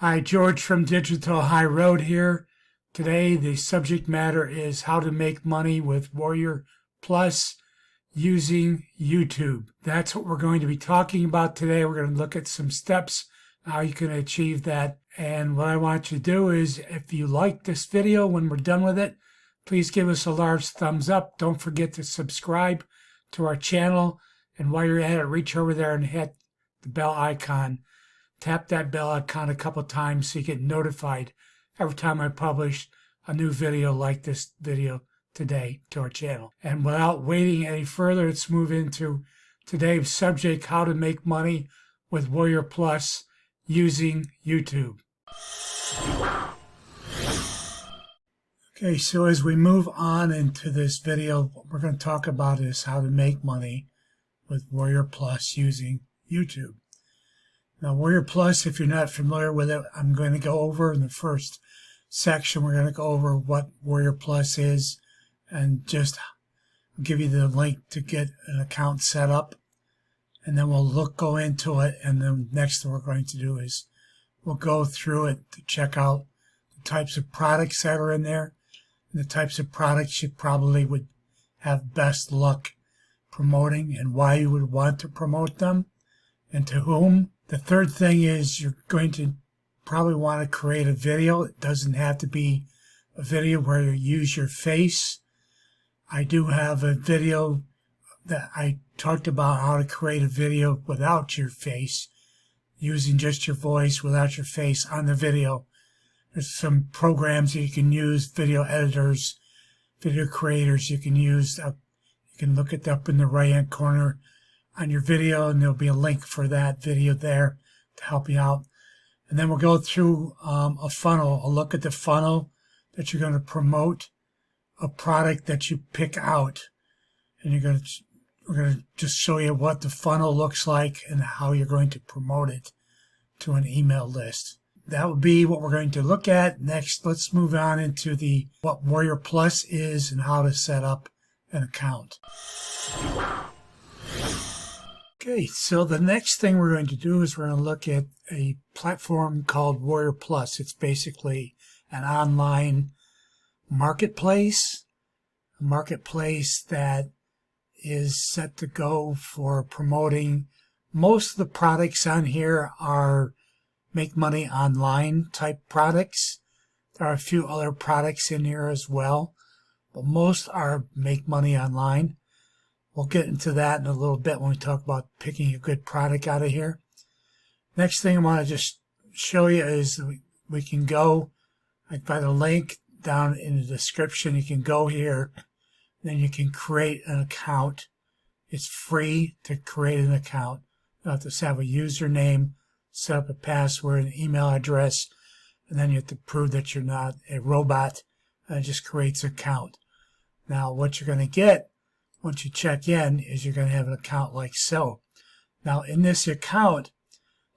Hi, George from Digital High Road here. Today, the subject matter is how to make money with Warrior Plus using YouTube. That's what we're going to be talking about today. We're going to look at some steps, how you can achieve that. And what I want you to do is, if you like this video when we're done with it, please give us a large thumbs up. Don't forget to subscribe to our channel. And while you're at it, reach over there and hit the bell icon. Tap that bell icon a couple times so you get notified every time I publish a new video like this video today to our channel. And without waiting any further, let's move into today's subject, how to make money with Warrior Plus using YouTube. Okay, so as we move on into this video, what we're going to talk about is how to make money with Warrior Plus using YouTube. Now, Warrior Plus, if you're not familiar with it, I'm going to go over in the first section. We're going to go over what Warrior Plus is and just give you the link to get an account set up. And then we'll go into it. And then next thing we're going to do is we'll go through it to check out the types of products that are in there and the types of products you probably would have best luck promoting and why you would want to promote them and to whom. The third thing is you're going to probably want to create a video. It doesn't have to be a video where you use your face. I do have a video that I talked about how to create a video without your face, using just your voice without your face on the video. There's some programs that you can use, video editors, video creators you can use. You can look it up in the right-hand corner on your video, and there'll be a link for that video there to help you out. And then we'll go through a funnel, a look at the funnel that you're going to promote a product that you pick out. And we're going to just show you what the funnel looks like and how you're going to promote it to an email list. That will be what we're going to look at. Next, let's move on into what Warrior Plus is and how to set up an account. Okay, so the next thing we're going to do is we're going to look at a platform called Warrior Plus. It's basically an online marketplace, a marketplace that is set to go for promoting. Most of the products on here are make money online type products. There are a few other products in here as well, but most are make money online. We'll get into that in a little bit when we talk about picking a good product out of here. Next thing I want to just show you is we can go, like by the link down in the description, you can go here, then you can create an account. It's free to create an account. You have to have a username, set up a password, an email address, and then you have to prove that you're not a robot, and it just creates an account. Now, what you're going to get once you check in is you're going to have an account like so. Now in this account,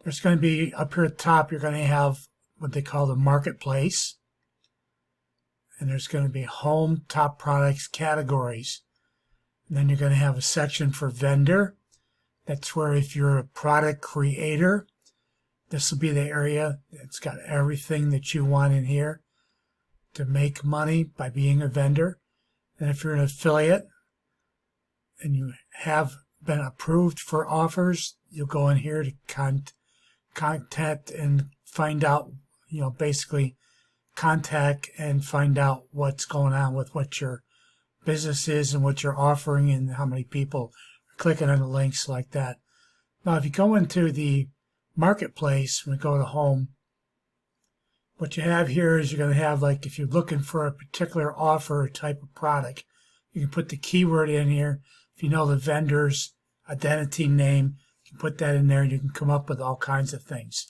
there's going to be up here at the top, you're going to have what they call the marketplace. And there's going to be home, top products, categories. And then you're going to have a section for vendor. That's where if you're a product creator, this will be the area that's got everything that you want in here to make money by being a vendor. And if you're an affiliate, and you have been approved for offers, you'll go in here to contact and find out, basically contact and find out what's going on with what your business is and what you're offering and how many people are clicking on the links like that. Now, if you go into the marketplace, we go to home, what you have here is you're going to have, like, if you're looking for a particular offer or type of product, you can put the keyword in here. If you know the vendor's identity name, you can put that in there and you can come up with all kinds of things.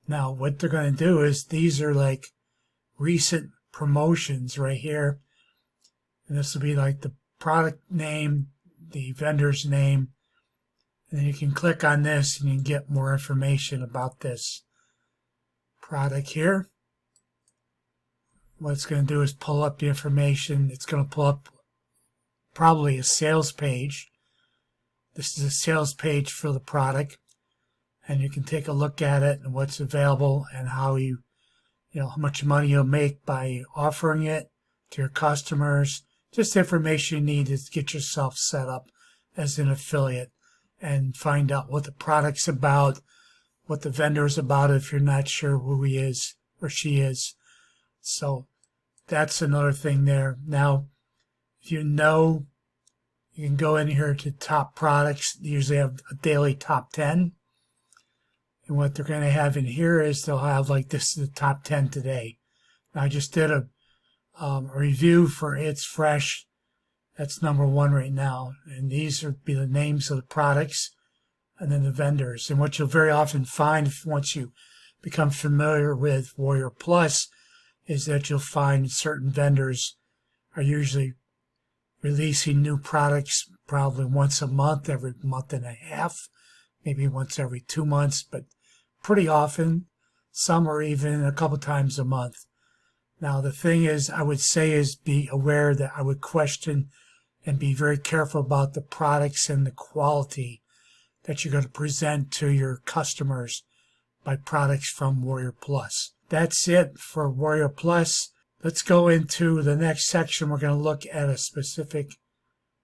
Now, what they're going to do is these are like recent promotions right here. And this will be like the product name, the vendor's name. And then you can click on this and you can get more information about this product here. What it's going to do is pull up the information. It's going to pull up probably a sales page. This is a sales page for the product. and you can take a look at it and what's available and how how much money you'll make by offering it to your customers. Just information you need to get yourself set up as an affiliate and find out what the product's about, what the vendor's about if you're not sure who he is or she is. So that's another thing there. Now, if you can go in here to top products. They usually have a daily top 10. And what they're going to have in here is they'll have like, this is the top 10 today. Now, I just did a review for It's Fresh. That's #1 right now. And these would be the names of the products and then the vendors. And what you'll very often find once you become familiar with Warrior Plus is that you'll find certain vendors are usually releasing new products probably once a month, every month and a half, maybe once every 2 months, but pretty often. Some are even a couple times a month. Now, the thing is, I would say is be aware that I would question and be very careful about the products and the quality that you're going to present to your customers by products from Warrior Plus. That's it for Warrior Plus. Let's go into the next section. We're going to look at a specific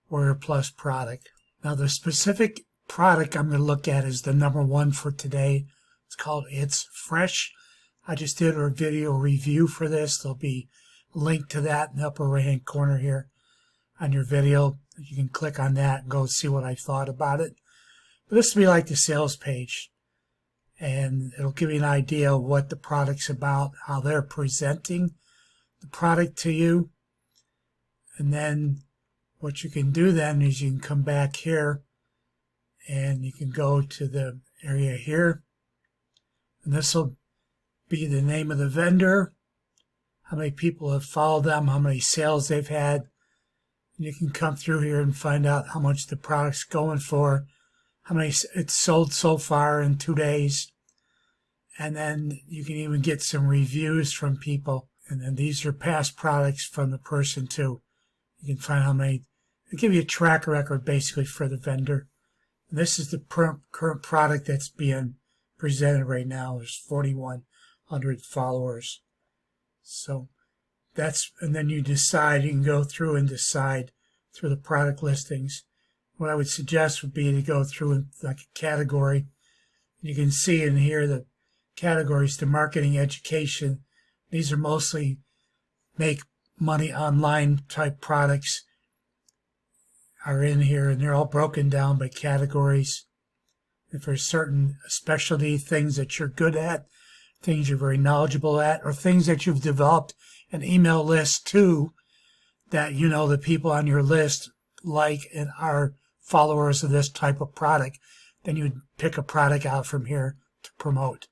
Warrior Plus product. Now, the specific product I'm going to look at is the #1 for today. It's called It's Fresh. I just did a video review for this. There'll be a link to that in the upper right-hand corner here on your video. You can click on that and go see what I thought about it. But this will be like the sales page, and it'll give you an idea of what the product's about, how they're presenting the product to you. And then what you can do then is you can come back here and you can go to the area here, and this will be the name of the vendor, how many people have followed them, how many sales they've had. And you can come through here and find out how much the product's going for, how many it's sold so far in 2 days. And then you can even get some reviews from people. And then these are past products from the person too. You can find how many. They give you a track record basically for the vendor. And this is the current product that's being presented right now. There's 4,100 followers. So and then you can go through and decide through the product listings. What I would suggest would be to go through like a category. You can see in here the categories to marketing, education. These are mostly make money online type products are in here, and they're all broken down by categories. If there's certain specialty things that you're good at, things you're very knowledgeable at, or things that you've developed an email list to that the people on your list like and are followers of this type of product, then you would pick a product out from here to promote.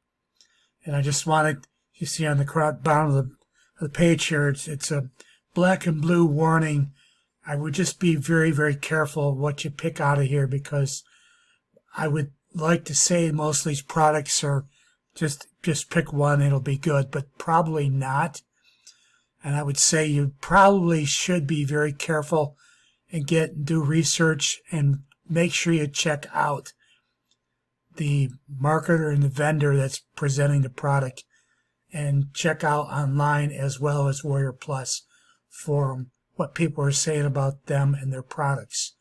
And I just wanted, you see on the bottom of the page here, it's a black and blue warning. I would just be very, very careful what you pick out of here, because I would like to say most of these products are just pick one, it'll be good, but probably not. And I would say you probably should be very careful and do research and make sure you check out the marketer and the vendor that's presenting the product, and check out online as well as Warrior Plus for what people are saying about them and their products.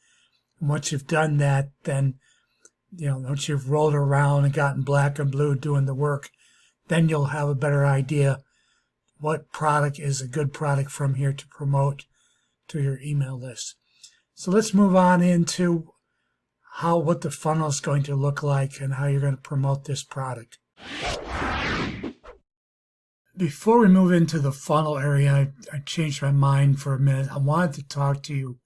And once you've done that, then once you've rolled around and gotten black and blue doing the work, then you'll have a better idea what product is a good product from here to promote to your email list. So let's move on into what the funnel is going to look like and how you're going to promote this product. Before we move into the funnel area, I changed my mind for a minute. I wanted to talk to you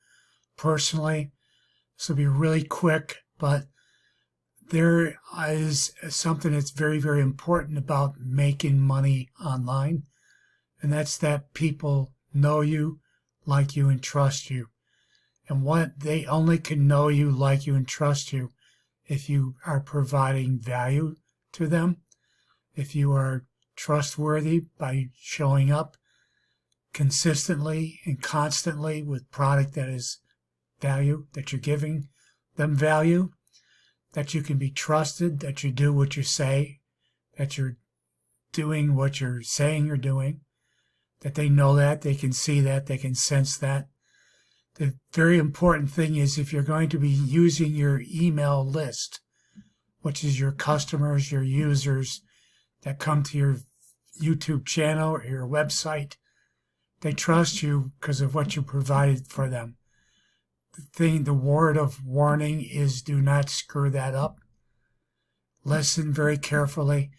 personally. This will be really quick, but there is something that's very, very important about making money online, and that's that people know you, like you, and trust you. And they only can know you, like you, and trust you if you are providing value to them, if you are trustworthy by showing up consistently and constantly with product that is value, that you're giving them value, that you can be trusted, that you do what you say, that you're doing what you're saying you're doing, that they know that, they can see that, they can sense that. The very important thing is if you're going to be using your email list, which is your customers, your users that come to your YouTube channel or your website, they trust you because of what you provided for them. The word of warning is do not screw that up. Listen very carefully.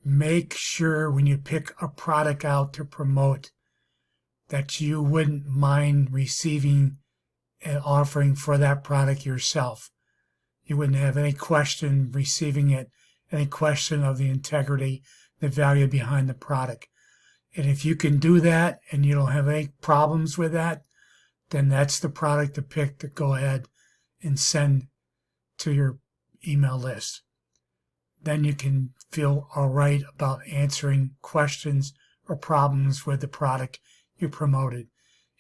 Make sure when you pick a product out to promote that you wouldn't mind receiving an offering for that product yourself. You wouldn't have any question receiving it, any question of the integrity, the value behind the product. And if you can do that and you don't have any problems with that, then that's the product to pick to go ahead and send to your email list. Then you can feel all right about answering questions or problems with the product you promoted.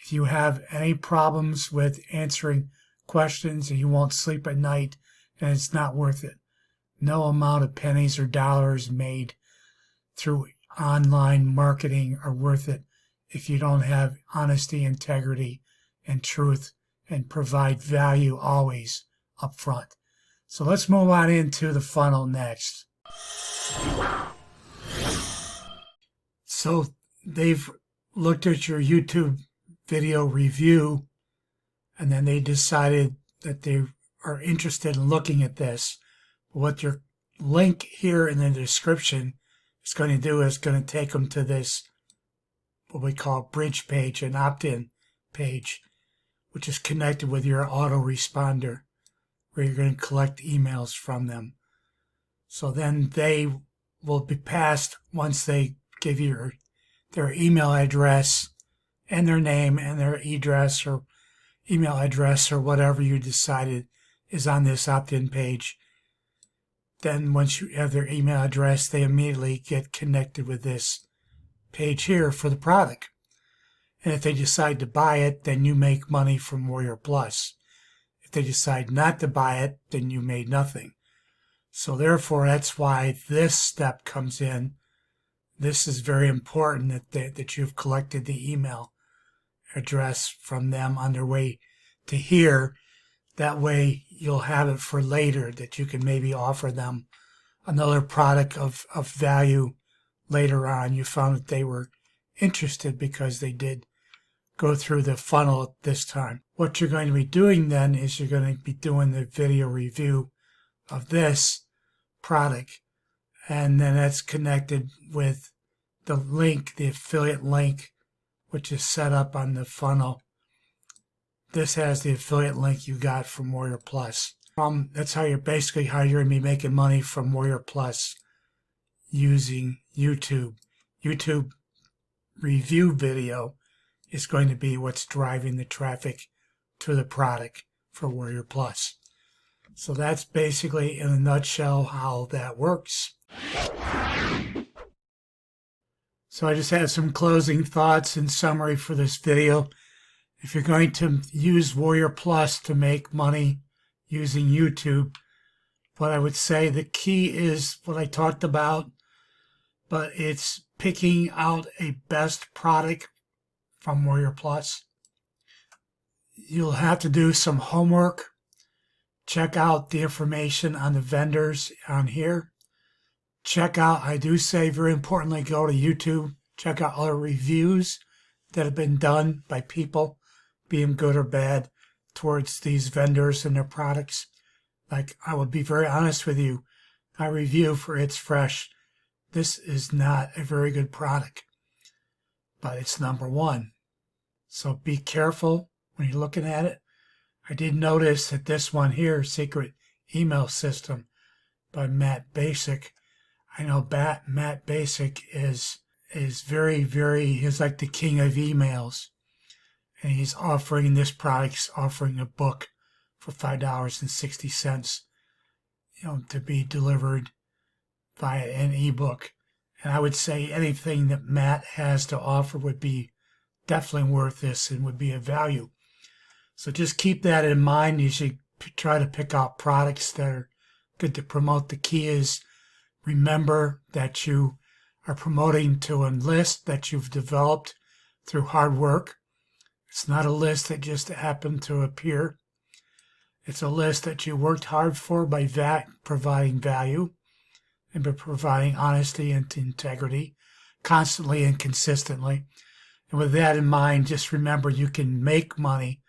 If you have any problems with answering questions and you won't sleep at night, then it's not worth it. No amount of pennies or dollars made through online marketing are worth it if you don't have honesty, integrity, and truth and provide value always up front. So let's move on into the funnel next. So they've looked at your YouTube video review and then they decided that they are interested in looking at this. What your link here in the description is going to do is going to take them to this, what we call bridge page, an opt-in page, which is connected with your autoresponder, where you're going to collect emails from them. So then they will be passed once they give you their email address and their name and their address or email address or whatever you decided is on this opt-in page. Then once you have their email address, they immediately get connected with this page here for the product. And if they decide to buy it, then you make money from Warrior Plus. If they decide not to buy it, then you made nothing. So therefore, that's why this step comes in. This is very important that you've collected the email address from them on their way to here. That way you'll have it for later, that you can maybe offer them another product of value later on. You found that they were interested because they did go through the funnel this time. What you're going to be doing then is you're going to be doing the video review of this product, and then that's connected with the link, the affiliate link, which is set up on the funnel. This has the affiliate link you got from Warrior Plus. That's how you're going to be making money from Warrior Plus using YouTube. YouTube review video is going to be what's driving the traffic to the product for Warrior Plus. So that's basically in a nutshell how that works. So I just have some closing thoughts and summary for this video. If you're going to use Warrior Plus to make money using YouTube, what I would say the key is what I talked about, but it's picking out a best product from Warrior Plus. You'll have to do some homework. Check out the information on the vendors on here. Check out, I do say very importantly, go to YouTube. Check out other reviews that have been done by people, be them good or bad, towards these vendors and their products. Like, I will be very honest with you. My review for It's Fresh, this is not a very good product, but it's number one. So be careful when you're looking at it. I did notice that this one here, Secret Email System by Matt Basic. I know Matt Basic is very, he's like the king of emails. And he's offering this product, offering a book for $5.60, to be delivered via an ebook. And I would say anything that Matt has to offer would be definitely worth this and would be of value. So just keep that in mind. You should try to pick out products that are good to promote. The key is remember that you are promoting to a list that you've developed through hard work. It's not a list that just happened to appear. It's a list that you worked hard for by providing value and by providing honesty and integrity constantly and consistently. And with that in mind, just remember you can make money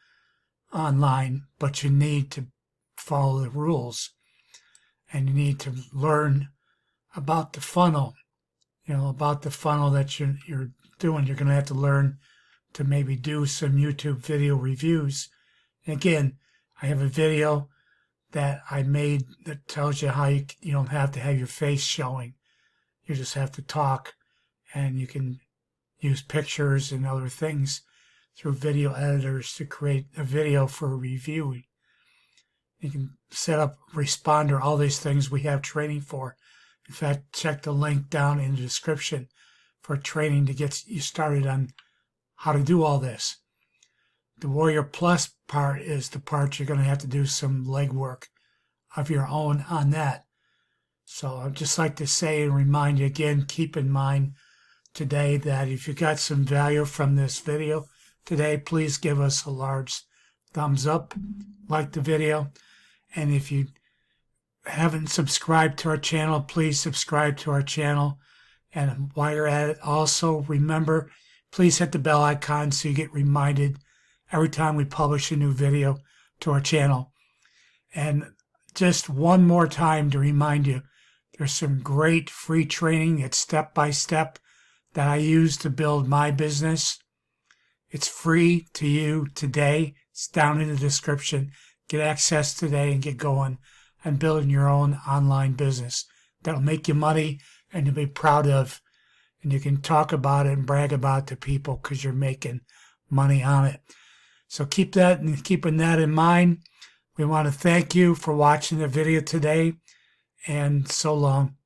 online, but you need to follow the rules. And you need to learn about the funnel, about the funnel that you're doing. You're going to have to learn to maybe do some YouTube video reviews. And again, I have a video that I made that tells you how you don't have to have your face showing. You just have to talk, and you can use pictures and other things through video editors to create a video for a review. You can set up responder, all these things we have training for. In fact, check the link down in the description for training to get you started on how to do all this. The Warrior Plus part is the part you're going to have to do some legwork of your own on that. So I'd just like to say and remind you again, keep in mind today that if you got some value from this video today, please give us a large thumbs up, like the video. And if you haven't subscribed to our channel, please subscribe to our channel. And while you're at it, also remember, please hit the bell icon so you get reminded every time we publish a new video to our channel. And just one more time to remind you, there's some great free training that's step-by-step that I use to build my business. It's free to you today. It's down in the description. Get access today and get going on building your own online business. That'll make you money and you'll be proud of. And you can talk about it and brag about it to people because you're making money on it. So keeping that in mind. We want to thank you for watching the video today, and so long.